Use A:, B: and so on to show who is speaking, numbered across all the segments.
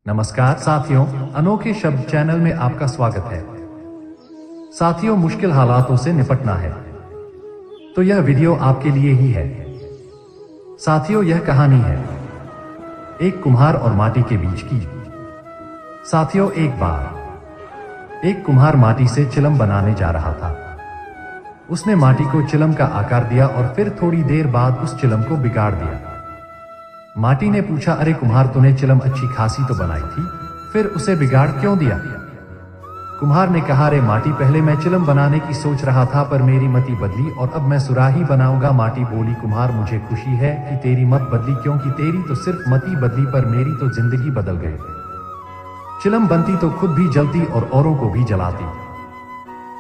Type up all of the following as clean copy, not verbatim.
A: नमस्कार साथियों, अनोखे शब्द चैनल में आपका स्वागत है। साथियों, मुश्किल हालातों से निपटना है तो यह वीडियो आपके लिए ही है। साथियों, यह कहानी है एक कुम्हार और माटी के बीच की। साथियों, एक बार एक कुम्हार माटी से चिलम बनाने जा रहा था। उसने माटी को चिलम का आकार दिया और फिर थोड़ी देर बाद उस चिलम को बिगाड़ दिया। माटी ने पूछा, अरे कुम्हार, तूने चिलम अच्छी खासी तो बनाई थी, फिर उसे बिगाड़ क्यों दिया? कुम्हार ने कहा, अरे माटी, पहले मैं चिलम बनाने की सोच रहा था पर मेरी मति बदली और अब मैं सुराही बनाऊंगा। माटी बोली, कुम्हार, मुझे खुशी है कि तेरी मत बदली, क्योंकि तेरी तो सिर्फ मति बदली पर मेरी तो जिंदगी बदल गई। चिलम बनती तो खुद भी जलती और औरों को भी जलाती।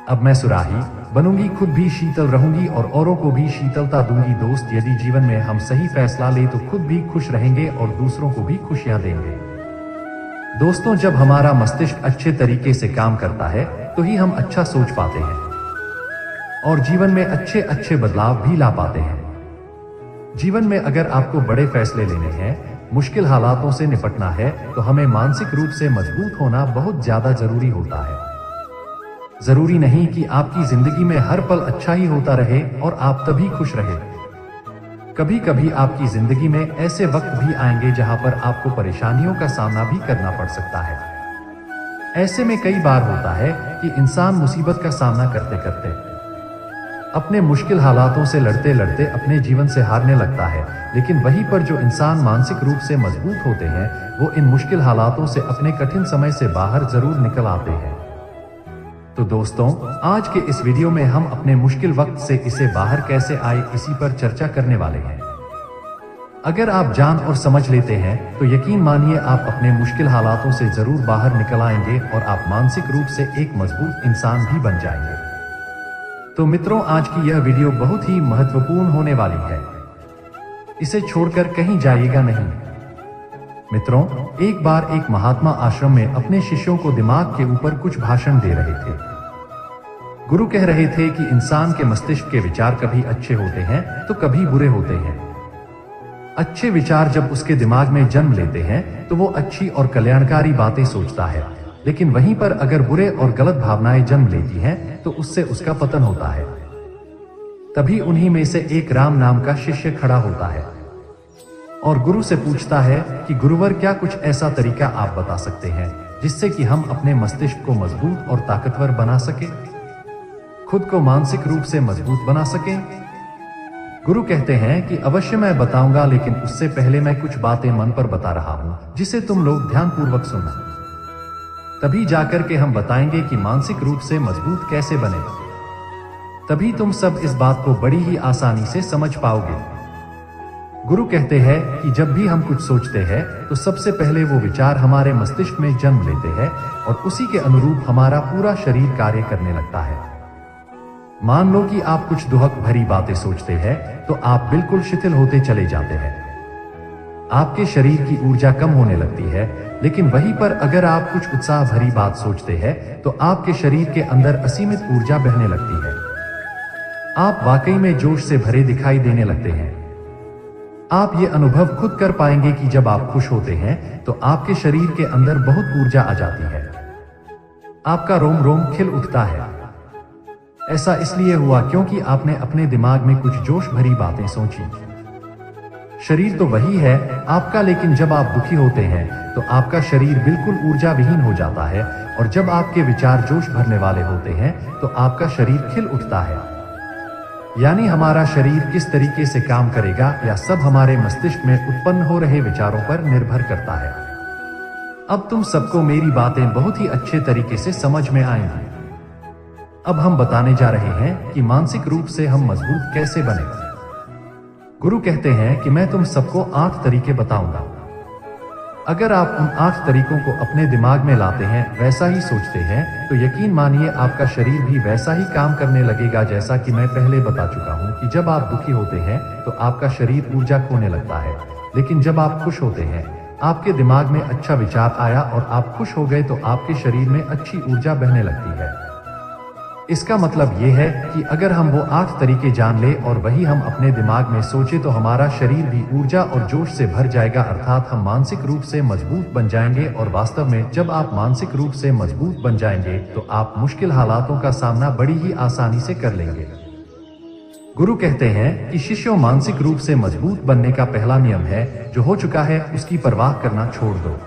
A: अब मैं सुराही बनूंगी, खुद भी शीतल रहूंगी और औरों को भी शीतलता दूंगी। दोस्त, यदि जीवन में हम सही फैसला ले तो खुद भी खुश रहेंगे और दूसरों को भी खुशियां देंगे। दोस्तों, जब हमारा मस्तिष्क अच्छे तरीके से काम करता है तो ही हम अच्छा सोच पाते हैं और जीवन में अच्छे अच्छे बदलाव भी ला पाते हैं। जीवन में अगर आपको बड़े फैसले लेने हैं, मुश्किल हालातों से निपटना है, तो हमें मानसिक रूप से मजबूत होना बहुत ज्यादा जरूरी होता है। जरूरी नहीं कि आपकी जिंदगी में हर पल अच्छा ही होता रहे और आप तभी खुश रहे। कभी कभी आपकी जिंदगी में ऐसे वक्त भी आएंगे जहां पर आपको परेशानियों का सामना भी करना पड़ सकता है। ऐसे में कई बार होता है कि इंसान मुसीबत का सामना करते करते, अपने मुश्किल हालातों से लड़ते लड़ते अपने जीवन से हारने लगता है। लेकिन वहीं पर जो इंसान मानसिक रूप से मजबूत होते हैं, वो इन मुश्किल हालातों से अपने कठिन समय से बाहर जरूर निकल आते हैं। तो दोस्तों, आज के इस वीडियो में हम अपने मुश्किल वक्त से इसे बाहर कैसे आए, इसी पर चर्चा करने वाले हैं। अगर आप जान और समझ लेते हैं तो यकीन मानिए आप अपने मुश्किल हालातों से जरूर बाहर निकल आएंगे और आप मानसिक रूप से एक मजबूत इंसान भी बन जाएंगे। तो मित्रों, आज की यह वीडियो बहुत ही महत्वपूर्ण होने वाली है, इसे छोड़कर कहीं जाइएगा नहीं। मित्रों, एक बार एक महात्मा आश्रम में अपने शिष्यों को दिमाग के ऊपर कुछ भाषण दे रहे थे। गुरु कह रहे थे कि इंसान के मस्तिष्क के विचार कभी अच्छे होते हैं तो कभी बुरे होते हैं। अच्छे विचार जब उसके दिमाग में जन्म लेते हैं तो वो अच्छी और कल्याणकारी बातें सोचता है, लेकिन वहीं पर अगर बुरे और गलत भावनाएं जन्म लेती हैं तो उससे उसका पतन होता है। तभी उन्हीं में से एक राम नाम का शिष्य खड़ा होता है और गुरु से पूछता है कि गुरुवर, क्या कुछ ऐसा तरीका आप बता सकते हैं जिससे कि हम अपने मस्तिष्क को मजबूत और ताकतवर बना सके, खुद को मानसिक रूप से मजबूत बना सके? गुरु कहते हैं कि अवश्य मैं बताऊंगा, लेकिन उससे पहले मैं कुछ बातें मन पर बता रहा हूं जिसे तुम लोग ध्यानपूर्वक सुनना। तभी जाकर के हम बताएंगे कि मानसिक रूप से मजबूत कैसे बने। तभी तुम सब इस बात को बड़ी ही आसानी से समझ पाओगे। गुरु कहते हैं कि जब भी हम कुछ सोचते हैं तो सबसे पहले वो विचार हमारे मस्तिष्क में जन्म लेते हैं और उसी के अनुरूप हमारा पूरा शरीर कार्य करने लगता है। मान लो कि आप कुछ दुहक भरी बातें सोचते हैं तो आप बिल्कुल शिथिल होते चले जाते हैं, आपके शरीर की ऊर्जा कम होने लगती है। लेकिन वहीं पर अगर आप कुछ उत्साह भरी बात सोचते हैं तो आपके शरीर के अंदर असीमित ऊर्जा बहने लगती है। आप वाकई में जोश से भरे दिखाई देने लगते हैं। आप ये अनुभव खुद कर पाएंगे कि जब आप खुश होते हैं तो आपके शरीर के अंदर बहुत ऊर्जा आ जाती है, आपका रोम रोम खिल उठता है। ऐसा इसलिए हुआ क्योंकि आपने अपने दिमाग में कुछ जोश भरी बातें सोची। शरीर तो वही है आपका, लेकिन जब आप दुखी होते हैं तो आपका शरीर बिल्कुल ऊर्जा विहीन हो जाता है और जब आपके विचार जोश भरने वाले होते हैं तो आपका शरीर खिल उठता है। यानी हमारा शरीर किस तरीके से काम करेगा या सब हमारे मस्तिष्क में उत्पन्न हो रहे विचारों पर निर्भर करता है। अब तुम सबको मेरी बातें बहुत ही अच्छे तरीके से समझ में आएंगी। अब हम बताने जा रहे हैं कि मानसिक रूप से हम मजबूत कैसे बने। गुरु कहते हैं कि मैं तुम सबको 8 तरीके बताऊंगा। अगर आप उन 8 तरीकों को अपने दिमाग में लाते हैं, वैसा ही सोचते हैं, तो यकीन मानिए आपका शरीर भी वैसा ही काम करने लगेगा। जैसा कि मैं पहले बता चुका हूं कि जब आप दुखी होते हैं तो आपका शरीर ऊर्जा खोने लगता है, लेकिन जब आप खुश होते हैं, आपके दिमाग में अच्छा विचार आया और आप खुश हो गए तो आपके शरीर में अच्छी ऊर्जा बहने लगती है। इसका मतलब ये है कि अगर हम वो 8 तरीके जान ले और वही हम अपने दिमाग में सोचे तो हमारा शरीर भी ऊर्जा और जोश से भर जाएगा, अर्थात हम मानसिक रूप से मजबूत बन जाएंगे। और वास्तव में जब आप मानसिक रूप से मजबूत बन जाएंगे तो आप मुश्किल हालातों का सामना बड़ी ही आसानी से कर लेंगे। गुरु कहते हैं कि शिष्यों, मानसिक रूप से मजबूत बनने का पहला नियम है, जो हो चुका है उसकी परवाह करना छोड़ दो।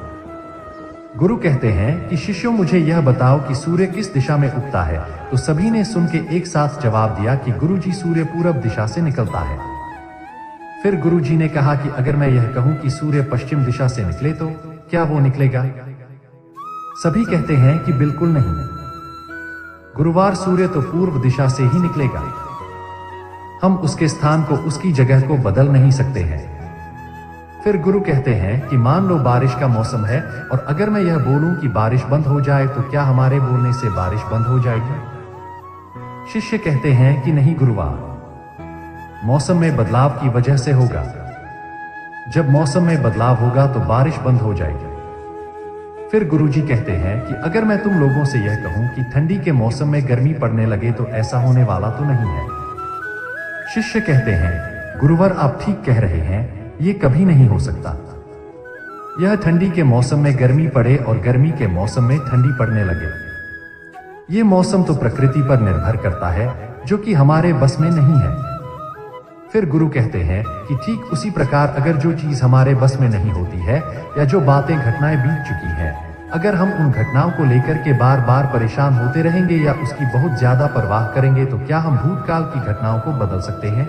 A: गुरु कहते हैं कि शिष्यों, मुझे यह बताओ कि सूर्य किस दिशा में उगता है। तो सभी ने सुन के एक साथ जवाब दिया कि गुरुजी, सूर्य पूरब दिशा से निकलता है। फिर गुरुजी ने कहा कि अगर मैं यह कहूं कि सूर्य पश्चिम दिशा से निकले तो क्या वो निकलेगा? सभी कहते हैं कि बिल्कुल नहीं, गुरुवार सूर्य तो पूर्व दिशा से ही निकलेगा। हम उसके स्थान को, उसकी जगह को बदल नहीं सकते हैं। फिर गुरु कहते हैं कि मान लो बारिश का मौसम है और अगर मैं यह बोलूं कि बारिश बंद हो जाए तो क्या हमारे बोलने से बारिश बंद हो जाएगी? शिष्य कहते हैं कि नहीं गुरुवार, मौसम में बदलाव की वजह से होगा। जब मौसम में बदलाव होगा तो बारिश बंद हो जाएगी। फिर गुरुजी कहते हैं कि अगर मैं तुम लोगों से यह कहूं कि ठंडी के मौसम में गर्मी पड़ने लगे तो ऐसा होने वाला तो नहीं है। शिष्य कहते हैं गुरुवर, आप ठीक कह रहे हैं, ये कभी नहीं हो सकता। यह ठंडी के मौसम में गर्मी पड़े और गर्मी के मौसम में ठंडी पड़ने लगे, ये मौसम तो प्रकृति पर निर्भर करता है, जो कि हमारे बस में नहीं है। फिर गुरु कहते हैं कि ठीक उसी प्रकार अगर जो चीज हमारे बस में नहीं होती है या जो बातें, घटनाएं बीत चुकी हैं, अगर हम उन घटनाओं को लेकर के बार बार परेशान होते रहेंगे या उसकी बहुत ज्यादा परवाह करेंगे तो क्या हम भूतकाल की घटनाओं को बदल सकते हैं?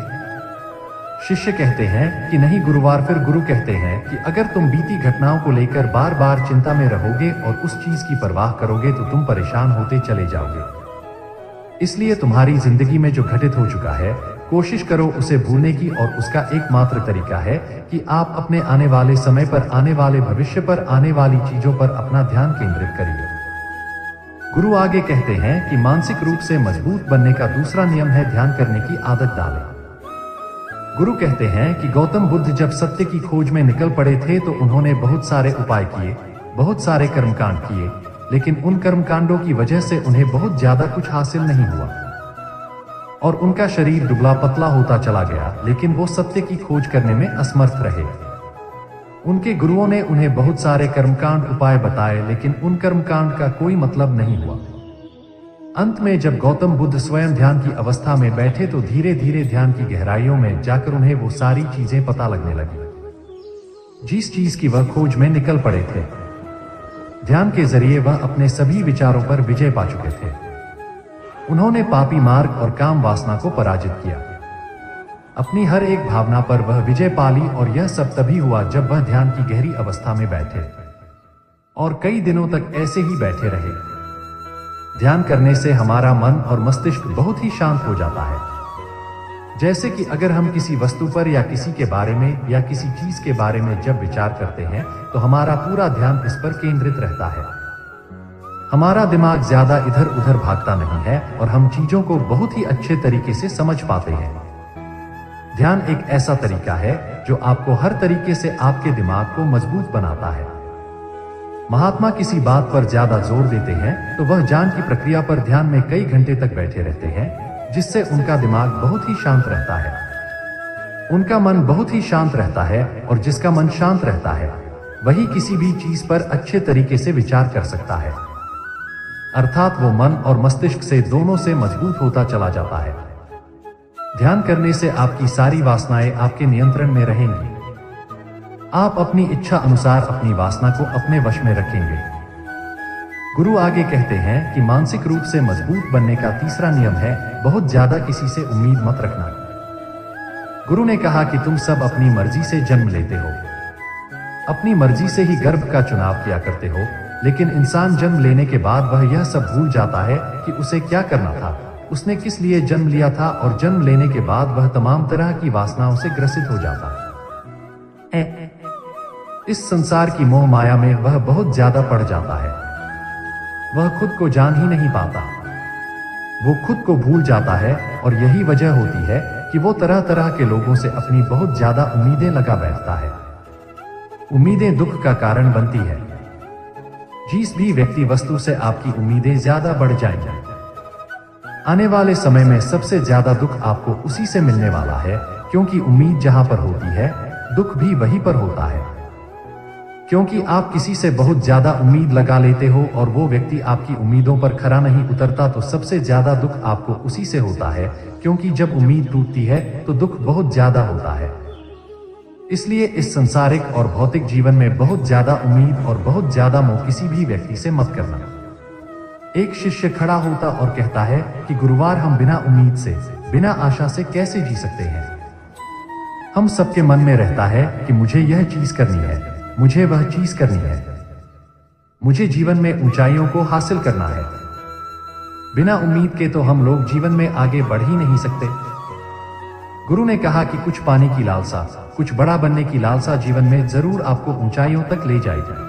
A: शिष्य कहते हैं कि नहीं गुरुवार। फिर गुरु कहते हैं कि अगर तुम बीती घटनाओं को लेकर बार बार चिंता में रहोगे और उस चीज की परवाह करोगे तो तुम परेशान होते चले जाओगे। इसलिए तुम्हारी जिंदगी में जो घटित हो चुका है, कोशिश करो उसे भूलने की, और उसका एकमात्र तरीका है कि आप अपने आने वाले समय पर, आने वाले भविष्य पर, आने वाली चीजों पर अपना ध्यान केंद्रित करिए। गुरु आगे कहते हैं कि मानसिक रूप से मजबूत बनने का दूसरा नियम है ध्यान करने की आदत डालें। गुरु कहते हैं कि गौतम बुद्ध जब सत्य की खोज में निकल पड़े थे तो उन्होंने बहुत सारे उपाय किए, बहुत सारे कर्मकांड किए, लेकिन उन कर्मकांडों की वजह से उन्हें बहुत ज्यादा कुछ हासिल नहीं हुआ और उनका शरीर दुबला पतला होता चला गया, लेकिन वो सत्य की खोज करने में असमर्थ रहे। उनके गुरुओं ने उन्हें बहुत सारे कर्मकांड उपाय बताए, लेकिन उन कर्मकांड का कोई मतलब नहीं हुआ। अंत में जब गौतम बुद्ध स्वयं ध्यान की अवस्था में बैठे तो धीरे धीरे ध्यान की गहराइयों में जाकर उन्हें वो सारी चीजें पता लगने लगी जिस चीज की वह खोज में निकल पड़े थे। ध्यान के जरिए वह अपने सभी विचारों पर विजय पा चुके थे। उन्होंने पापी मार्ग और काम वासना को पराजित किया। अपनी हर एक भावना पर वह विजय पा ली, और यह सब तभी हुआ जब वह ध्यान की गहरी अवस्था में बैठे और कई दिनों तक ऐसे ही बैठे रहे। ध्यान करने से हमारा मन और मस्तिष्क बहुत ही शांत हो जाता है। जैसे कि अगर हम किसी वस्तु पर या किसी के बारे में या किसी चीज के बारे में जब विचार करते हैं तो हमारा पूरा ध्यान इस पर केंद्रित रहता है। हमारा दिमाग ज्यादा इधर उधर भागता नहीं है और हम चीजों को बहुत ही अच्छे तरीके से समझ पाते हैं। ध्यान एक ऐसा तरीका है जो आपको हर तरीके से आपके दिमाग को मजबूत बनाता है। महात्मा किसी बात पर ज्यादा जोर देते हैं तो वह जान की प्रक्रिया पर ध्यान में कई घंटे तक बैठे रहते हैं, जिससे उनका दिमाग बहुत ही शांत रहता है। उनका मन बहुत ही शांत रहता है, और जिसका मन शांत रहता है वही किसी भी चीज पर अच्छे तरीके से विचार कर सकता है, अर्थात वो मन और मस्तिष्क से दोनों से मजबूत होता चला जाता है। ध्यान करने से आपकी सारी वासनाएं आपके नियंत्रण में रहेंगी। आप अपनी इच्छा अनुसार अपनी वासना को अपने वश में रखेंगे। गुरु आगे कहते हैं कि मानसिक रूप से मजबूत बनने का तीसरा नियम है बहुत ज्यादा किसी से उम्मीद मत रखना। गुरु ने कहा कि तुम सब अपनी मर्जी से जन्म लेते हो, अपनी मर्जी से ही गर्भ का चुनाव किया करते हो, लेकिन इंसान जन्म लेने के बाद वह यह सब भूल जाता है कि उसे क्या करना था, उसने किस लिए जन्म लिया था, और जन्म लेने के बाद वह तमाम तरह की वासनाओं से ग्रसित हो जाता है। इस संसार की मोह माया में वह बहुत ज्यादा पड़ जाता है। वह खुद को जान ही नहीं पाता, वो खुद को भूल जाता है, और यही वजह होती है कि वो तरह तरह के लोगों से अपनी बहुत ज्यादा उम्मीदें लगा बैठता है। उम्मीदें दुख का कारण बनती है। जिस भी व्यक्ति वस्तु से आपकी उम्मीदें ज्यादा बढ़ जाएंगी, आने वाले समय में सबसे ज्यादा दुख आपको उसी से मिलने वाला है, क्योंकि उम्मीद जहां पर होती है, दुख भी वहीं पर होता है। क्योंकि आप किसी से बहुत ज्यादा उम्मीद लगा लेते हो और वो व्यक्ति आपकी उम्मीदों पर खरा नहीं उतरता, तो सबसे ज्यादा दुख आपको उसी से होता है, क्योंकि जब उम्मीद टूटती है तो दुख बहुत ज्यादा होता है। इसलिए इस संसारिक और भौतिक जीवन में बहुत ज्यादा उम्मीद और बहुत ज्यादा मोह किसी भी व्यक्ति से मत करना। एक शिष्य खड़ा होता और कहता है कि गुरुवार, हम बिना उम्मीद से, बिना आशा से कैसे जी सकते हैं? हम सबके मन में रहता है कि मुझे यह चीज करनी है, मुझे वह चीज करनी है, मुझे जीवन में ऊंचाइयों को हासिल करना है। बिना उम्मीद के तो हम लोग जीवन में आगे बढ़ ही नहीं सकते। गुरु ने कहा कि कुछ पाने की लालसा, कुछ बड़ा बनने की लालसा जीवन में जरूर आपको ऊंचाइयों तक ले जाएगी।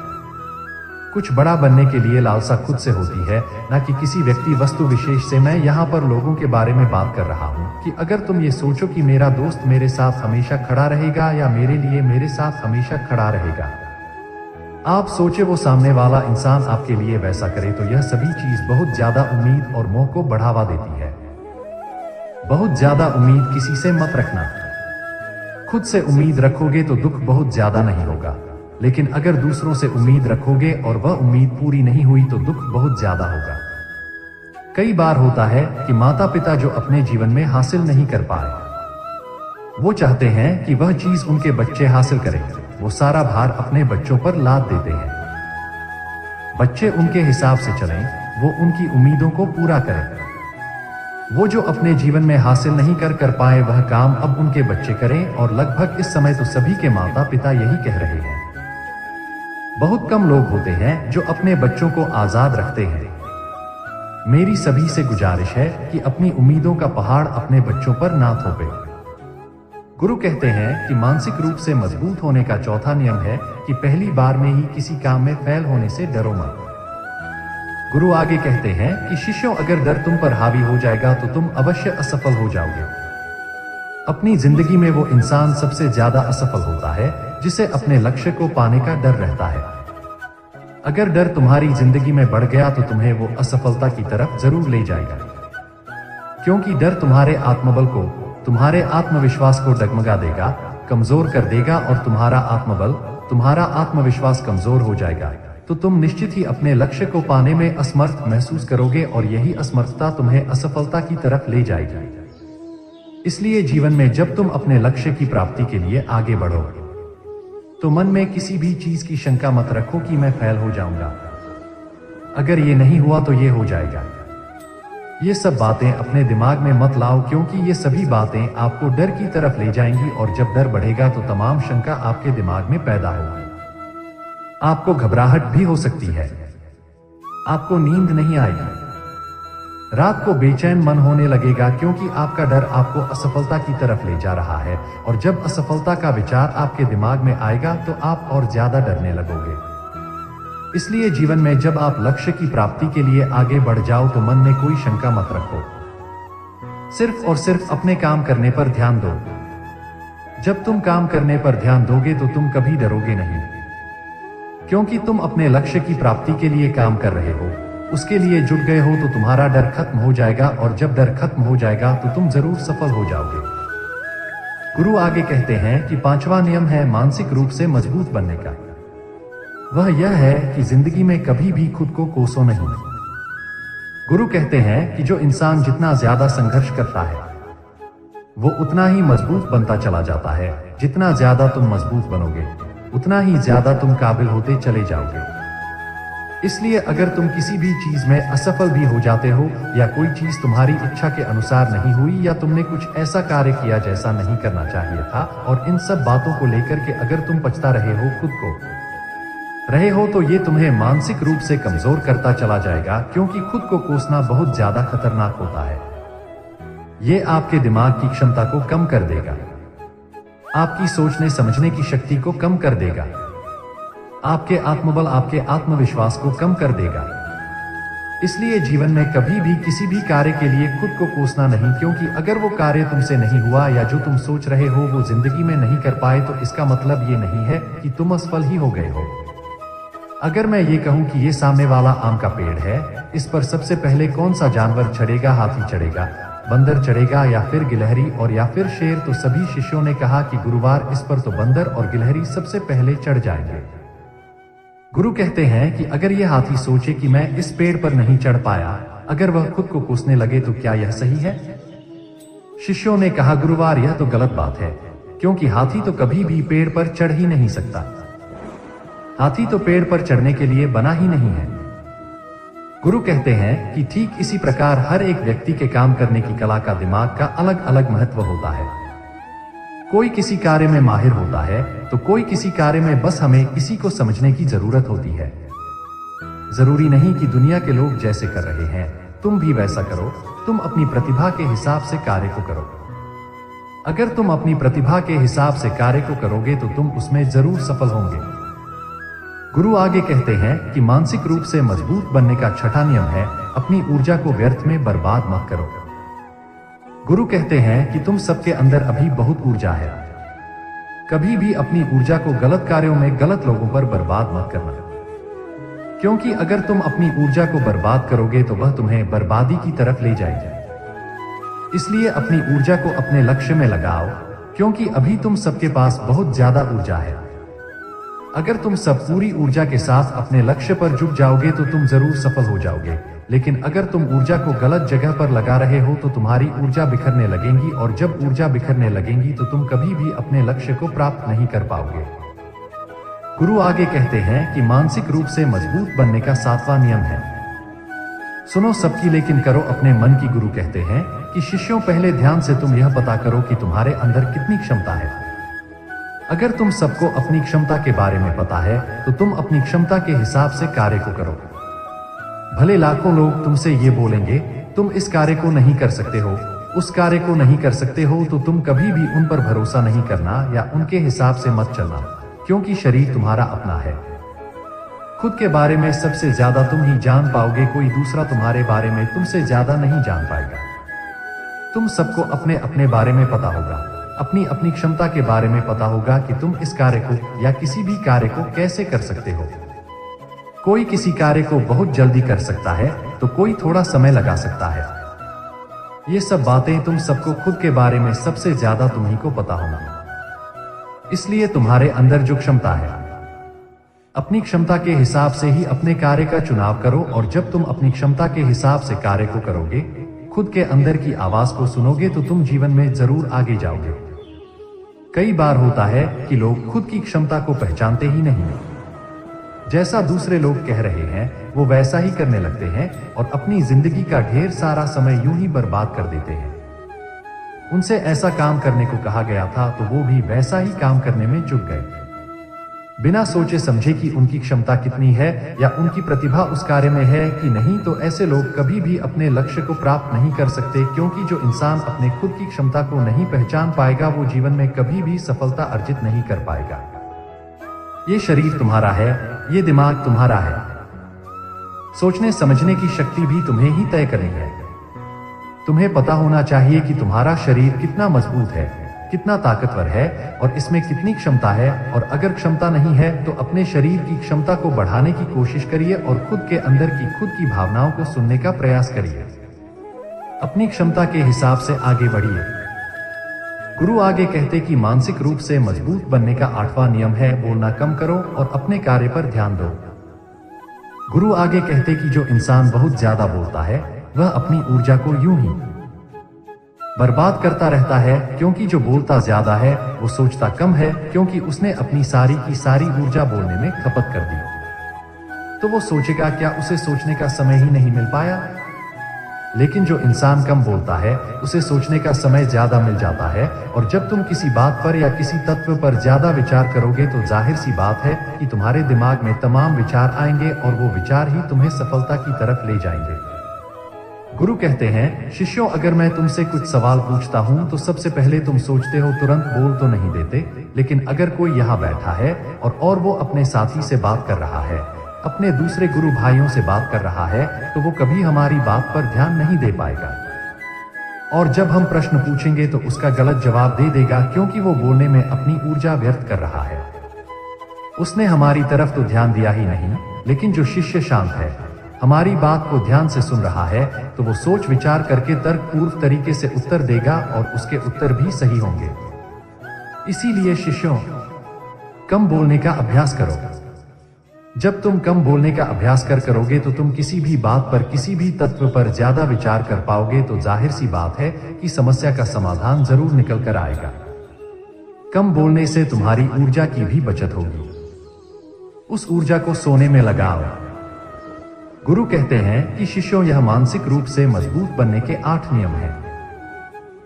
A: कुछ बड़ा बनने के लिए लालसा खुद से होती है, न कि किसी व्यक्ति वस्तु विशेष से। मैं यहाँ पर लोगों के बारे में बात कर रहा हूँ कि अगर तुम ये सोचो कि मेरा दोस्त मेरे साथ हमेशा खड़ा रहेगा या मेरे लिए मेरे साथ हमेशा खड़ा रहेगा, आप सोचे वो सामने वाला इंसान आपके लिए वैसा करे, तो यह सभी चीज बहुत ज्यादा उम्मीद और मोह को बढ़ावा देती है। बहुत ज्यादा उम्मीद किसी से मत रखना। खुद से उम्मीद रखोगे तो दुख बहुत ज्यादा नहीं होगा, लेकिन अगर दूसरों से उम्मीद रखोगे और वह उम्मीद पूरी नहीं हुई तो दुख बहुत ज्यादा होगा। कई बार होता है कि माता पिता जो अपने जीवन में हासिल नहीं कर पाए, वो चाहते हैं कि वह चीज उनके बच्चे हासिल करें। वो सारा भार अपने बच्चों पर लाद देते हैं। बच्चे उनके हिसाब से चलें, वो उनकी उम्मीदों को पूरा करें। वो जो अपने जीवन में हासिल नहीं कर पाए वह काम अब उनके बच्चे करें, और लगभग इस समय तो सभी के माता पिता यही कह रहे हैं। बहुत कम लोग होते हैं जो अपने बच्चों को आजाद रखते हैं। मेरी सभी से गुजारिश है कि अपनी उम्मीदों का पहाड़ अपने बच्चों पर ना थोपे। गुरु कहते हैं कि मानसिक रूप से मजबूत होने का चौथा नियम है कि पहली बार में ही किसी काम में फेल होने से डरो मत। गुरु आगे कहते हैं कि शिष्यों, अगर डर तुम पर हावी हो जाएगा तो तुम अवश्य असफल हो जाओगे। अपनी जिंदगी में वो इंसान सबसे ज्यादा असफल होता है जिसे अपने लक्ष्य को पाने का डर रहता है। अगर डर तुम्हारी जिंदगी में बढ़ गया तो तुम्हें वो असफलता की तरफ जरूर ले जाएगा, क्योंकि डर तुम्हारे आत्मबल को, तुम्हारे आत्मविश्वास को डगमगा देगा, कमजोर कर देगा, और तुम्हारा आत्मबल, तुम्हारा आत्मविश्वास कमजोर हो जाएगा तो तुम निश्चित ही अपने लक्ष्य को पाने में असमर्थ महसूस करोगे, और यही असमर्थता तुम्हें असफलता की तरफ ले जाएगी। इसलिए जीवन में जब तुम अपने लक्ष्य की प्राप्ति के लिए आगे बढ़ो तो मन में किसी भी चीज की शंका मत रखो कि मैं फेल हो जाऊंगा, अगर ये नहीं हुआ तो ये हो जाएगा। ये सब बातें अपने दिमाग में मत लाओ, क्योंकि ये सभी बातें आपको डर की तरफ ले जाएंगी, और जब डर बढ़ेगा तो तमाम शंका आपके दिमाग में पैदा होगी। आपको घबराहट भी हो सकती है, आपको नींद नहीं आएगी, रात को बेचैन मन होने लगेगा, क्योंकि आपका डर आपको असफलता की तरफ ले जा रहा है, और जब असफलता का विचार आपके दिमाग में आएगा तो आप और ज्यादा डरने लगोगे। इसलिए जीवन में जब आप लक्ष्य की प्राप्ति के लिए आगे बढ़ जाओ तो मन में कोई शंका मत रखो, सिर्फ और सिर्फ अपने काम करने पर ध्यान दो। जब तुम काम करने पर ध्यान दोगे तो तुम कभी डरोगे नहीं, क्योंकि तुम अपने लक्ष्य की प्राप्ति के लिए काम कर रहे हो, उसके लिए जुट गए हो, तो तुम्हारा डर खत्म हो जाएगा, और जब डर खत्म हो जाएगा तो तुम जरूर सफल हो जाओगे। गुरु आगे कहते हैं कि पांचवा नियम है मानसिक रूप से मजबूत बनने का। वह यह है कि जिंदगी में कभी भी खुद को कोसो नहीं। गुरु कहते हैं कि जो इंसान जितना ज्यादा संघर्ष करता है वो उतना ही मजबूत बनता चला जाता है। जितना ज्यादा तुम मजबूत बनोगे उतना ही ज्यादा तुम काबिल होते चले जाओगे। इसलिए अगर तुम किसी भी चीज में असफल भी हो जाते हो, या कोई चीज तुम्हारी इच्छा के अनुसार नहीं हुई, या तुमने कुछ ऐसा कार्य किया जैसा नहीं करना चाहिए था, और इन सब बातों को लेकर के अगर तुम पछता रहे हो, खुद को रहे हो, तो ये तुम्हें मानसिक रूप से कमजोर करता चला जाएगा, क्योंकि खुद को कोसना बहुत ज्यादा खतरनाक होता है। ये आपके दिमाग की क्षमता को कम कर देगा, आपकी सोचने समझने की शक्ति को कम कर देगा, आपके आत्मबल, आपके आत्मविश्वास को कम कर देगा। इसलिए जीवन में कभी भी किसी भी कार्य के लिए खुद को कोसना नहीं, क्योंकि अगर वो कार्य तुमसे नहीं हुआ या जो तुम सोच रहे हो वो जिंदगी में नहीं कर पाए, तो इसका मतलब ये नहीं है कि तुम असफल ही हो गए हो। अगर मैं ये कहूं कि ये सामने वाला आम का पेड़ है, इस पर सबसे पहले कौन सा जानवर चढ़ेगा? हाथी चढ़ेगा, बंदर चढ़ेगा, या फिर गिलहरी और या फिर शेर? तो सभी शिष्यों ने कहा कि गुरुवार, इस पर तो बंदर और गिलहरी सबसे पहले चढ़ जाएंगे। गुरु कहते हैं कि अगर ये हाथी सोचे कि मैं इस पेड़ पर नहीं चढ़ पाया, अगर वह खुद को कोसने लगे तो क्या यह सही है? शिष्यों ने कहा, गुरुवार, यह तो गलत बात है, क्योंकि हाथी तो कभी भी पेड़ पर चढ़ ही नहीं सकता। हाथी तो पेड़ पर चढ़ने के लिए बना ही नहीं है। गुरु कहते हैं कि ठीक इसी प्रकार हर एक व्यक्ति के काम करने की कला का, दिमाग का अलग अलग महत्व होता है। कोई किसी कार्य में माहिर होता है तो कोई किसी कार्य में, बस हमें इसी को समझने की जरूरत होती है। जरूरी नहीं कि दुनिया के लोग जैसे कर रहे हैं तुम भी वैसा करो, तुम अपनी प्रतिभा के हिसाब से कार्य को करो। अगर तुम अपनी प्रतिभा के हिसाब से कार्य को करोगे तो तुम उसमें जरूर सफल होंगे। गुरु आगे कहते हैं कि मानसिक रूप से मजबूत बनने का छठा नियम है, अपनी ऊर्जा को व्यर्थ में बर्बाद मत करो। गुरु कहते हैं कि तुम सबके अंदर अभी बहुत ऊर्जा है। कभी भी अपनी ऊर्जा को गलत कार्यों में, गलत लोगों पर बर्बाद मत करना, क्योंकि अगर तुम अपनी ऊर्जा को बर्बाद करोगे तो वह तुम्हें बर्बादी की तरफ ले जाएगी। इसलिए अपनी ऊर्जा को अपने लक्ष्य में लगाओ, क्योंकि अभी तुम सबके पास बहुत ज्यादा ऊर्जा है। अगर तुम सब पूरी ऊर्जा के साथ अपने लक्ष्य पर जुट जाओगे तो तुम जरूर सफल हो जाओगे, लेकिन अगर तुम ऊर्जा को गलत जगह पर लगा रहे हो तो तुम्हारी ऊर्जा बिखरने लगेंगी, और जब ऊर्जा बिखरने लगेंगी तो तुम कभी भी अपने लक्ष्य को प्राप्त नहीं कर पाओगे। गुरु आगे कहते हैं कि मानसिक रूप से मजबूत बनने का सातवां नियम है, सुनो सबकी लेकिन करो अपने मन की। गुरु कहते हैं कि शिष्यों, पहले ध्यान से तुम यह पता करो कि तुम्हारे अंदर कितनी क्षमता है। अगर तुम सबको अपनी क्षमता के बारे में पता है तो तुम अपनी क्षमता के हिसाब से कार्य को करो। भले लाखों लोग तुमसे ये बोलेंगे, तुम इस कार्य को नहीं कर सकते हो, उस कार्य को नहीं कर सकते हो, तो तुम कभी भी उन पर भरोसा नहीं करना या उनके हिसाब से मत चलना, क्योंकि शरीर तुम्हारा अपना है। खुद के बारे में सबसे ज्यादा तुम ही जान पाओगे, कोई दूसरा तुम्हारे बारे में तुमसे ज्यादा नहीं जान पाएगा। तुम सबको अपने अपने बारे में पता होगा, अपनी अपनी क्षमता के बारे में पता होगा कि तुम इस कार्य को या किसी भी कार्य को कैसे कर सकते हो। कोई किसी कार्य को बहुत जल्दी कर सकता है तो कोई थोड़ा समय लगा सकता है। ये सब बातें तुम सबको खुद के बारे में सबसे ज्यादा तुम्ही को पता होना। इसलिए तुम्हारे अंदर जो क्षमता है, अपनी क्षमता के हिसाब से ही अपने कार्य का चुनाव करो, और जब तुम अपनी क्षमता के हिसाब से कार्य को करोगे, खुद के अंदर की आवाज को सुनोगे, तो तुम जीवन में जरूर आगे जाओगे। कई बार होता है कि लोग खुद की क्षमता को पहचानते ही नहीं, जैसा दूसरे लोग कह रहे हैं वो वैसा ही करने लगते हैं और अपनी जिंदगी का ढेर सारा समय यूं ही बर्बाद कर देते हैं। उनसे ऐसा काम करने को कहा गया था तो वो भी वैसा ही काम करने में जुट गए, बिना सोचे समझे कि उनकी क्षमता कितनी है या उनकी प्रतिभा उस कार्य में है कि नहीं। तो ऐसे लोग कभी भी अपने लक्ष्य को प्राप्त नहीं कर सकते, क्योंकि जो इंसान अपने खुद की क्षमता को नहीं पहचान पाएगा वो जीवन में कभी भी सफलता अर्जित नहीं कर पाएगा। ये शरीर तुम्हारा है, ये दिमाग तुम्हारा है, सोचने समझने की शक्ति भी तुम्हें ही तय करनी है। तुम्हें पता होना चाहिए कि तुम्हारा शरीर कितना मजबूत है, कितना ताकतवर है और इसमें कितनी क्षमता है। और अगर क्षमता नहीं है तो अपने शरीर की क्षमता को बढ़ाने की कोशिश करिए और खुद के अंदर की खुद की भावनाओं को सुनने का प्रयास करिए। अपनी क्षमता के हिसाब से आगे बढ़िए। गुरु आगे कहते कि मानसिक रूप से मजबूत बनने का 8वां नियम है, बोलना कम करो और अपने कार्य पर ध्यान दो। गुरु आगे कहते कि जो इंसान बहुत ज्यादा बोलता है वह अपनी ऊर्जा को यूं ही बर्बाद करता रहता है, क्योंकि जो बोलता ज्यादा है वो सोचता कम है, क्योंकि उसने अपनी सारी की सारी ऊर्जा बोलने में खपत कर दी। तो वो सोचेगा क्या, उसे सोचने का समय ही नहीं मिल पाया। लेकिन जो इंसान कम बोलता है उसे सोचने का समय ज्यादा मिल जाता है, और जब तुम किसी बात पर या किसी तत्व पर ज्यादा विचार करोगे तो जाहिर सी बात है कि तुम्हारे दिमाग में तमाम विचार आएंगे और वो विचार ही तुम्हें सफलता की तरफ ले जाएंगे। गुरु कहते हैं, शिष्यों, अगर मैं तुमसे कुछ सवाल पूछता हूं तो सबसे पहले तुम सोचते हो, तुरंत बोल तो नहीं देते। लेकिन अगर कोई यहाँ बैठा है और वो अपने साथी से बात कर रहा है, अपने दूसरे गुरु भाइयों से बात कर रहा है, तो वो कभी हमारी बात पर ध्यान नहीं दे पाएगा। और जब हम प्रश्न पूछेंगे तो उसका गलत जवाब दे देगा, क्योंकि वो बोलने में अपनी ऊर्जा व्यर्थ कर रहा है। उसने हमारी तरफ तो ध्यान दिया ही नहीं, लेकिन जो शिष्य शांत है, हमारी बात को ध्यान से सुन रहा है, तो वो सोच विचार करके तर्कपूर्व तरीके से उत्तर देगा और उसके उत्तर भी सही होंगे। इसीलिए शिष्यों, कम बोलने का अभ्यास करो। जब तुम कम बोलने का अभ्यास करोगे तो तुम किसी भी बात पर, किसी भी तत्व पर ज्यादा विचार कर पाओगे, तो जाहिर सी बात है कि समस्या का समाधान जरूर निकल कर आएगा। कम बोलने से तुम्हारी ऊर्जा की भी बचत होगी। उस ऊर्जा को सोने में लगाओ। गुरु कहते हैं कि शिष्यों, यह मानसिक रूप से मजबूत बनने के 8 नियम हैं।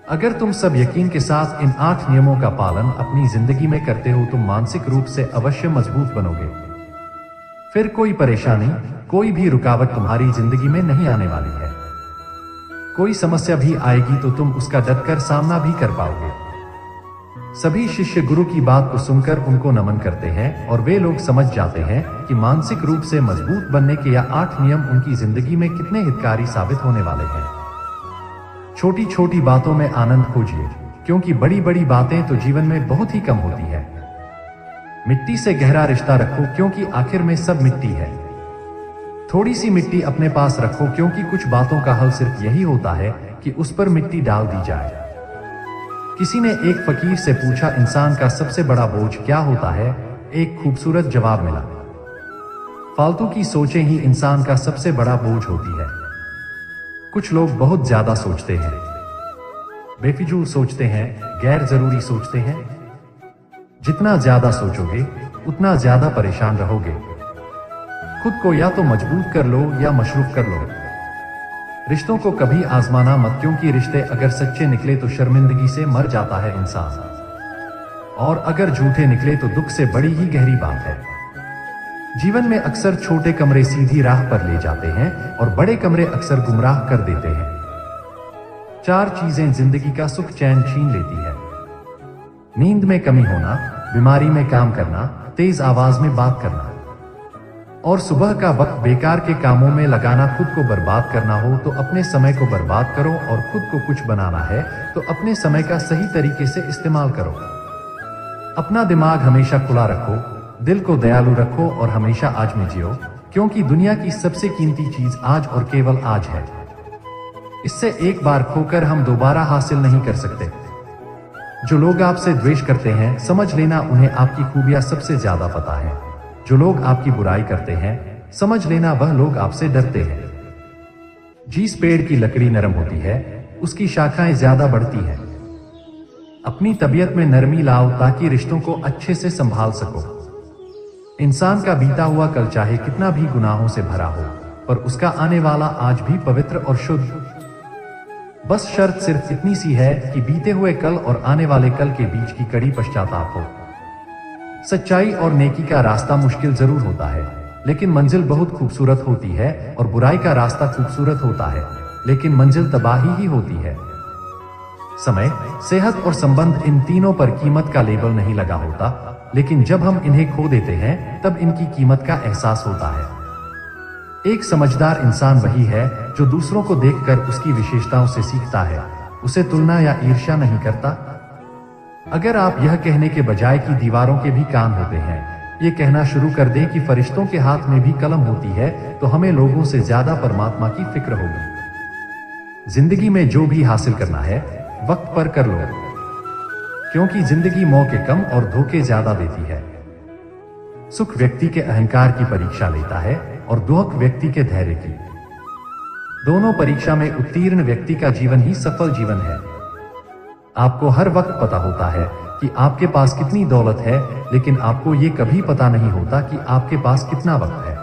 A: अगर तुम सब यकीन के साथ इन 8 नियमों का पालन अपनी जिंदगी में करते हो, तुम मानसिक रूप से अवश्य मजबूत बनोगे। फिर कोई परेशानी, कोई भी रुकावट तुम्हारी जिंदगी में नहीं आने वाली है। कोई समस्या भी आएगी तो तुम उसका डटकर सामना भी कर पाओगे। सभी शिष्य गुरु की बात को सुनकर उनको नमन करते हैं और वे लोग समझ जाते हैं कि मानसिक रूप से मजबूत बनने के यह 8 नियम उनकी जिंदगी में कितने हितकारी साबित होने वाले हैं। छोटी छोटी बातों में आनंद खोजिए, क्योंकि बड़ी बड़ी बातें तो जीवन में बहुत ही कम होती है। मिट्टी से गहरा रिश्ता रखो, क्योंकि आखिर में सब मिट्टी है। थोड़ी सी मिट्टी अपने पास रखो, क्योंकि कुछ बातों का हल सिर्फ यही होता है कि उस पर मिट्टी डाल दी जाए। किसी ने एक फकीर से पूछा, इंसान का सबसे बड़ा बोझ क्या होता है? एक खूबसूरत जवाब मिला, फालतू की सोचें ही इंसान का सबसे बड़ा बोझ होती है। कुछ लोग बहुत ज्यादा सोचते हैं, बेफिजूल सोचते हैं, गैर जरूरी सोचते हैं। जितना ज्यादा सोचोगे उतना ज्यादा परेशान रहोगे। खुद को या तो मजबूत कर लो या मशरूफ कर लो। रिश्तों को कभी आजमाना मत, क्योंकि रिश्ते अगर सच्चे निकले तो शर्मिंदगी से मर जाता है इंसान, और अगर झूठे निकले तो दुख से बड़ी ही गहरी बात है। जीवन में अक्सर छोटे कमरे सीधी राह पर ले जाते हैं और बड़े कमरे अक्सर गुमराह कर देते हैं। 4 चीजें जिंदगी का सुख चैन छीन लेती है। नींद में कमी होना, बीमारी में काम करना, तेज आवाज में बात करना, और सुबह का वक्त बेकार के कामों में लगाना। खुद को बर्बाद करना हो तो अपने समय को बर्बाद करो, और खुद को कुछ बनाना है तो अपने समय का सही तरीके से इस्तेमाल करो। अपना दिमाग हमेशा खुला रखो, दिल को दयालु रखो और हमेशा आज में जियो, क्योंकि दुनिया की सबसे कीमती चीज आज और केवल आज है। इससे एक बार खोकर हम दोबारा हासिल नहीं कर सकते। जो लोग आपसे द्वेष करते हैं, समझ लेना उन्हें आपकी खूबियां सबसे ज्यादा पता है। जो लोग आपकी बुराई करते हैं, समझ लेना वह लोग आपसे डरते हैं। जिस पेड़ की लकड़ी नरम होती है, उसकी शाखाएं ज्यादा बढ़ती हैं। अपनी तबीयत में नरमी लाओ ताकि रिश्तों को अच्छे से संभाल सको। इंसान का बीता हुआ कल चाहे कितना भी गुनाहों से भरा हो, पर उसका आने वाला आज भी पवित्र और शुद्ध। बस शर्त सिर्फ इतनी सी है कि बीते हुए कल और आने वाले कल के बीच की कड़ी पश्चाताप हो। सच्चाई और नेकी का रास्ता मुश्किल जरूर होता है, लेकिन मंजिल बहुत खूबसूरत होती है, और बुराई का रास्ता खूबसूरत होता है, लेकिन मंजिल तबाही ही होती है। समय, सेहत और संबंध, इन तीनों पर कीमत का लेबल नहीं लगा होता, लेकिन जब हम इन्हें खो देते हैं तब इनकी कीमत का एहसास होता है। एक समझदार इंसान वही है जो दूसरों को देखकर उसकी विशेषताओं से सीखता है, उसे तुलना या ईर्ष्या नहीं करता। अगर आप यह कहने के बजाय कि दीवारों के भी कान होते हैं, ये कहना शुरू कर दें कि फरिश्तों के हाथ में भी कलम होती है, तो हमें लोगों से ज्यादा परमात्मा की फिक्र होगी। जिंदगी में जो भी हासिल करना है वक्त पर कर लो, क्योंकि जिंदगी मौके कम और धोखे ज्यादा देती है। सुख व्यक्ति के अहंकार की परीक्षा लेता है और दुख व्यक्ति के धैर्य की। दोनों परीक्षा में उत्तीर्ण व्यक्ति का जीवन ही सफल जीवन है। आपको हर वक्त पता होता है कि आपके पास कितनी दौलत है, लेकिन आपको ये कभी पता नहीं होता कि आपके पास कितना वक्त है।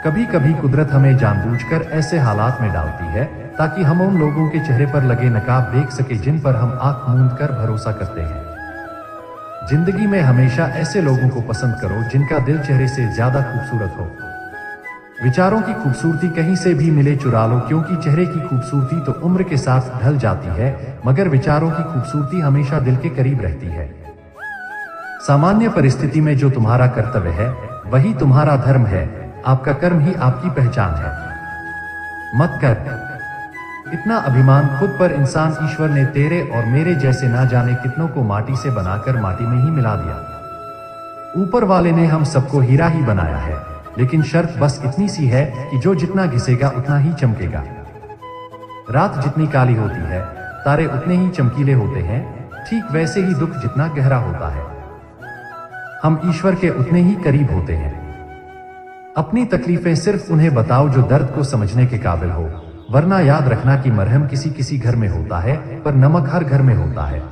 A: कभी कभी कुदरत हमें जानबूझकर ऐसे हालात में डालती है ताकि हम उन लोगों के चेहरे पर लगे नकाब देख सके जिन पर हम आंख मूंद कर भरोसा करते हैं। जिंदगी में हमेशा ऐसे लोगों को पसंद करो जिनका दिल चेहरे से ज्यादा खूबसूरत हो। विचारों की खूबसूरती कहीं से भी मिले चुरा लो, क्योंकि चेहरे की खूबसूरती तो उम्र के साथ ढल जाती है, मगर विचारों की खूबसूरती हमेशा दिल के करीब रहती है। सामान्य परिस्थिति में जो तुम्हारा कर्तव्य है वही तुम्हारा धर्म है। आपका कर्म ही आपकी पहचान है। मत कर इतना अभिमान खुद पर। इंसान ईश्वर ने तेरे और मेरे जैसे ना जाने कितनों को माटी से बनाकर माटी में ही मिला दिया। ऊपर वाले ने हम सबको हीरा ही बनाया है, लेकिन शर्त बस इतनी सी है कि जो जितना घिसेगा उतना ही चमकेगा। रात जितनी काली होती है, तारे उतने ही चमकीले होते हैं। ठीक वैसे ही दुख जितना गहरा होता है, हम ईश्वर के उतने ही करीब होते हैं। अपनी तकलीफें सिर्फ उन्हें बताओ जो दर्द को समझने के काबिल हो, वरना याद रखना कि मरहम किसी किसी घर में होता है, पर नमक हर घर में होता है।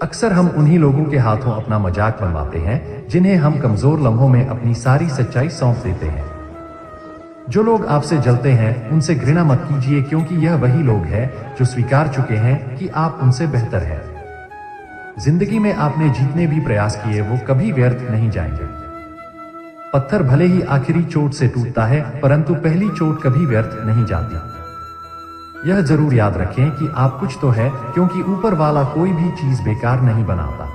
A: अक्सर हम उन्हीं लोगों के हाथों अपना मजाक बनवाते हैं जिन्हें हम कमजोर लम्हों में अपनी सारी सच्चाई सौंप देते हैं। जो लोग आपसे जलते हैं उनसे घृणा मत कीजिए, क्योंकि यह वही लोग हैं जो स्वीकार चुके हैं कि आप उनसे बेहतर हैं। जिंदगी में आपने जितने भी प्रयास किए वो कभी व्यर्थ नहीं जाएंगे। पत्थर भले ही आखिरी चोट से टूटता है, परंतु पहली चोट कभी व्यर्थ नहीं जाती। यह जरूर याद रखें कि आप कुछ तो है, क्योंकि ऊपर वाला कोई भी चीज बेकार नहीं बनाता।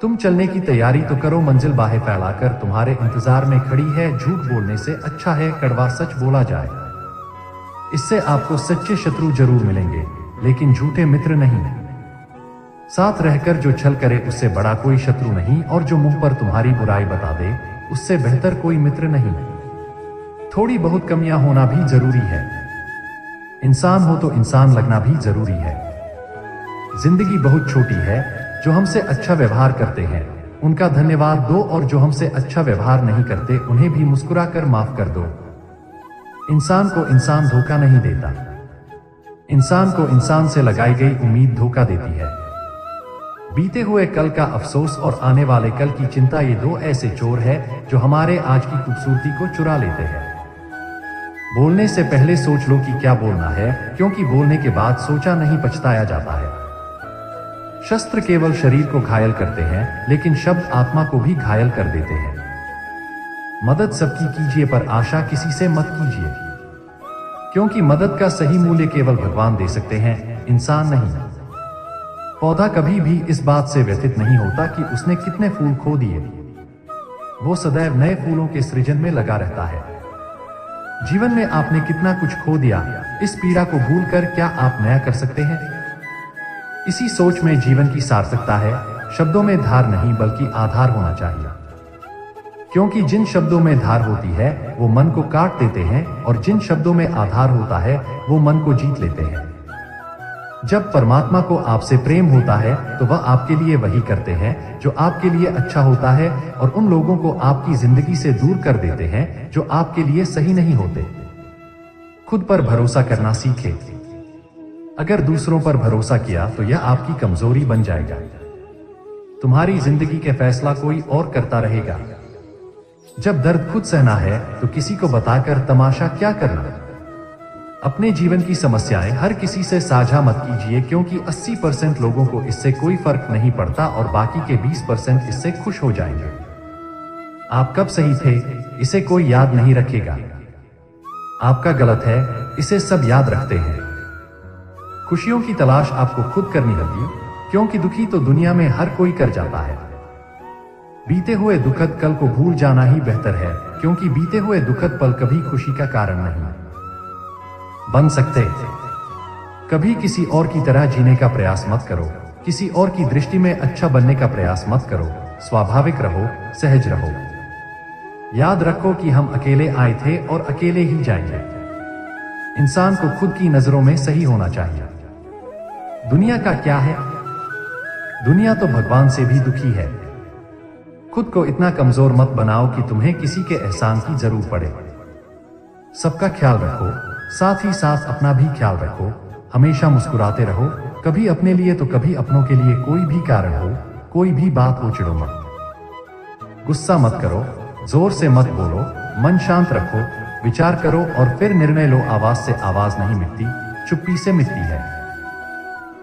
A: तुम चलने की तैयारी तो करो, मंजिल बाहें फैलाकर तुम्हारे इंतजार में खड़ी है। झूठ बोलने से अच्छा है कड़वा सच बोला जाए। इससे आपको सच्चे शत्रु जरूर मिलेंगे, लेकिन झूठे मित्र नहीं। साथ रहकर जो छल करे उससे बड़ा कोई शत्रु नहीं, और जो मुंह पर तुम्हारी बुराई बता दे उससे बेहतर कोई मित्र नहीं। थोड़ी बहुत कमियां होना भी जरूरी है। इंसान हो तो इंसान लगना भी जरूरी है। जिंदगी बहुत छोटी है। जो हमसे अच्छा व्यवहार करते हैं उनका धन्यवाद दो, और जो हमसे अच्छा व्यवहार नहीं करते उन्हें भी मुस्कुराकर माफ कर दो। इंसान को इंसान धोखा नहीं देता। इंसान को इंसान से लगाई गई उम्मीद धोखा देती है। बीते हुए कल का अफसोस और आने वाले कल की चिंता, ये दो ऐसे चोर हैं जो हमारे आज की खूबसूरती को चुरा लेते हैं। बोलने से पहले सोच लो कि क्या बोलना है, क्योंकि बोलने के बाद सोचा नहीं पछताया जाता है। शस्त्र केवल शरीर को घायल करते हैं, लेकिन शब्द आत्मा को भी घायल कर देते हैं। मदद सबकी कीजिए, पर आशा किसी से मत कीजिए, क्योंकि मदद का सही मूल्य केवल भगवान दे सकते हैं, इंसान नहीं। पौधा कभी भी इस बात से व्यथित नहीं होता कि उसने कितने फूल खो दिए। वो सदैव नए फूलों के सृजन में लगा रहता है। जीवन में आपने कितना कुछ खो दिया, इस पीड़ा को भूलकर क्या आप नया कर सकते हैं? इसी सोच में जीवन की सार्थकता है। शब्दों में धार नहीं, बल्कि आधार होना चाहिए, क्योंकि जिन शब्दों में धार होती है वो मन को काट देते हैं, और जिन शब्दों में आधार होता है वो मन को जीत लेते हैं। जब परमात्मा को आपसे प्रेम होता है तो वह आपके लिए वही करते हैं जो आपके लिए अच्छा होता है, और उन लोगों को आपकी जिंदगी से दूर कर देते हैं जो आपके लिए सही नहीं होते। खुद पर भरोसा करना सीखें। अगर दूसरों पर भरोसा किया तो यह आपकी कमजोरी बन जाएगा। तुम्हारी जिंदगी के फैसला कोई और करता रहेगा। जब दर्द खुद सहना है तो किसी को बताकर तमाशा क्या करना। अपने जीवन की समस्याएं हर किसी से साझा मत कीजिए, क्योंकि 80% लोगों को इससे कोई फर्क नहीं पड़ता और बाकी के 20% इससे खुश हो जाएंगे। आप कब सही थे इसे कोई याद नहीं रखेगा। आपका गलत है इसे सब याद रखते हैं। खुशियों की तलाश आपको खुद करनी होगी, क्योंकि दुखी तो दुनिया में हर कोई कर जाता है। बीते हुए दुखद कल को भूल जाना ही बेहतर है, क्योंकि बीते हुए दुखद पल कभी खुशी का कारण नहीं बन सकते। कभी किसी और की तरह जीने का प्रयास मत करो। किसी और की दृष्टि में अच्छा बनने का प्रयास मत करो। स्वाभाविक रहो, सहज रहो। याद रखो कि हम अकेले आए थे और अकेले ही जाएंगे। इंसान को खुद की नजरों में सही होना चाहिए। दुनिया का क्या है? दुनिया तो भगवान से भी दुखी है। खुद को इतना कमजोर मत बनाओ कि तुम्हें किसी के एहसान की जरूरत पड़े। सबका ख्याल रखो, साथ ही साथ अपना भी ख्याल रखो। हमेशा मुस्कुराते रहो, कभी अपने लिए तो कभी अपनों के लिए। कोई भी कारण हो, कोई भी बात हो, चिढ़ो मत। गुस्सा मत करो, जोर से मत बोलो, मन शांत रखो, विचार करो और फिर निर्णय लो। आवाज से आवाज नहीं मिटती, चुप्पी से मिटती है।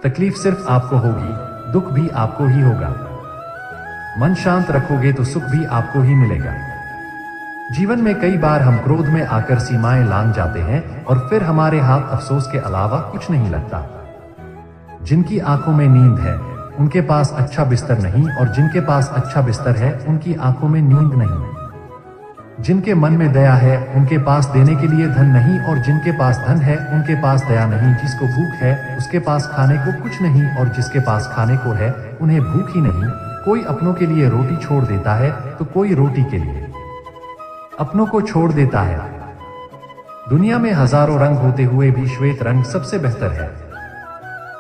A: तकलीफ सिर्फ आपको होगी, दुख भी आपको ही होगा। मन शांत रखोगे तो सुख भी आपको ही मिलेगा। जीवन में कई बार हम क्रोध में आकर सीमाएं लांघ जाते हैं और फिर हमारे हाथ अफसोस के अलावा कुछ नहीं लगता। जिनकी आंखों में नींद है उनके पास अच्छा बिस्तर नहीं, और जिनके पास अच्छा बिस्तर है उनकी आंखों में नींद नहीं। जिनके मन में दया है उनके पास देने के लिए धन नहीं, और जिनके पास धन है उनके पास दया नहीं। जिसको भूख है उसके पास खाने को कुछ नहीं, और जिसके पास खाने को है उन्हें भूख ही नहीं। कोई अपनों के लिए रोटी छोड़ देता है तो कोई रोटी के लिए। अपनों को छोड़ देता है। दुनिया में हजारों रंग होते हुए भी श्वेत रंग सबसे बेहतर है।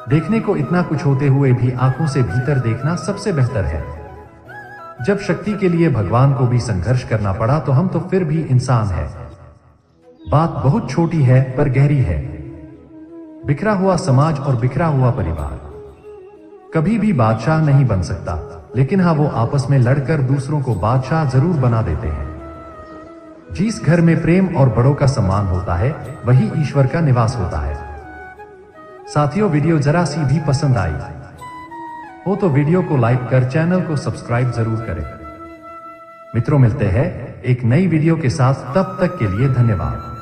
A: देखने को इतना कुछ होते हुए भी आंखों से भीतर देखना सबसे बेहतर है। जब शक्ति के लिए भगवान को भी संघर्ष करना पड़ा तो हम तो फिर भी इंसान हैं। बात बहुत छोटी है पर गहरी है। बिखरा हुआ समाज और बिखरा हुआ परिवार कभी भी बादशाह नहीं बन सकता, लेकिन हाँ, वो आपस में लड़कर दूसरों को बादशाह जरूर बना देते हैं। जिस घर में प्रेम और बड़ों का सम्मान होता है वही ईश्वर का निवास होता है। साथियों, वीडियो जरा सी भी पसंद आई हो तो वीडियो को लाइक कर चैनल को सब्सक्राइब जरूर करें। मित्रों, मिलते हैं एक नई वीडियो के साथ, तब तक के लिए धन्यवाद।